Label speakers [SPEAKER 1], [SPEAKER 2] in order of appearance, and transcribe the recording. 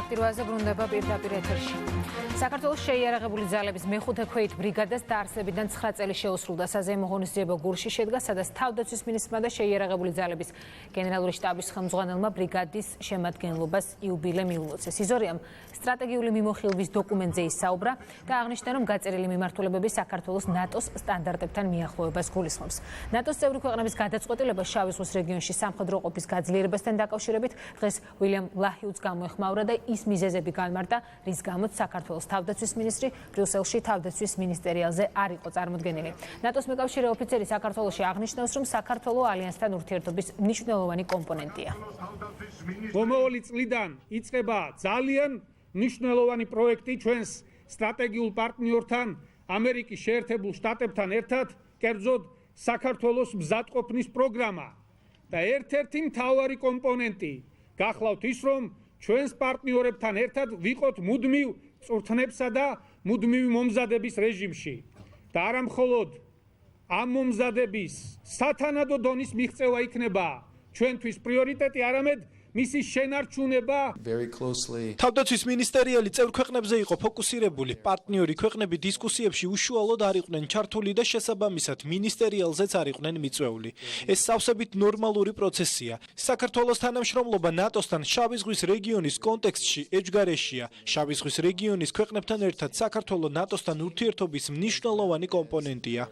[SPEAKER 1] საპირვაზე ბრუნდება პირდაპირ ეთერში. საქართველოს შეიარაღებული ძალების მეხუთე ქვეით ბრიგადას დაარსებიდან 9 წელი შეუსრულდა. საზეიმო ღონისძიება გურში შედგა, სადაც თავდაცვის მინისტრმა და შეიარაღებული ძალების გენერალური შტაბის ხელმძღვანელმა ბრიგადის შემადგენლობას იუბილე მიულოცეს. იზორიამ სტრატეგიული მიმოხილვის დოკუმენტზე ისაუბრა და აღნიშნა, რომ გაწერილი მიმართულებები საქართველოს ნატოს სტანდარტებთან მიახლოებას გულისხმობს. ნატოს წევრი ქვეყნების გადაწყვეტილება შავი ზღვის რეგიონში სამხედრო ყოფის გაძლიერებასთან დაკავშირებით დღეს უილიამ ლაჰიუდს გამოეხმაურა და ის მიზეზები განმარტა, რის გამოც საქართველოს თავდაცვის მინისტრი ბრიუსელში თავდაცვის მინისტერიალზე არ იყო წარმოდგენილი. ნატოს მეკავშირე ოფიცერი საქართველოში აღნიშნავს, რომ საქართველო ალიანსთან ურთიერთობის მნიშვნელოვანი კომპონენტია.
[SPEAKER 2] მომავალი წლიდან იწყება ძალიან მნიშვნელოვანი პროექტი ჩვენს სტრატეგიულ პარტნიორთან, ამერიკის შეერთებულ შტატებთან ერთად, კერძოდ საქართველოს მზადყოფნის პროგრამა. და ერთ-ერთი მთავარი კომპონენტი გახლავთ ის, რომ ჩვენს პარტნიორებთან ერთად ვიყოთ მუდმივ წვრთნებსა და მუდმივი მომზადების რეჟიმში. და არა მხოლოდ ამ მომზადების სათანადო დონის მიღწევა იქნება ჩვენთვის პრიორიტეტი, არამედ მისი შენარჩუნება.
[SPEAKER 3] თავდაცვის მინისტერიალი წევრ ქვეყნებზე იყო ფოკუსირებული. პარტნიორი ქვეყნები დისკუსიებში უშუალოდ არ იყვნენ ჩართული და შესაბამისად მინისტერიალზეც არ იყვნენ მიწვეული. ეს სავსებით ნორმალური პროცესია. საქართველოს თანამშრომლობა ნატოსთან შავი ზღვის რეგიონის კონტექსტში ეჯგარეშია. შავი ზღვის რეგიონის ქვეყნებთან ერთად საქართველო ნატოსთან ურთიერთობის მნიშვნელოვანი კომპონენტია.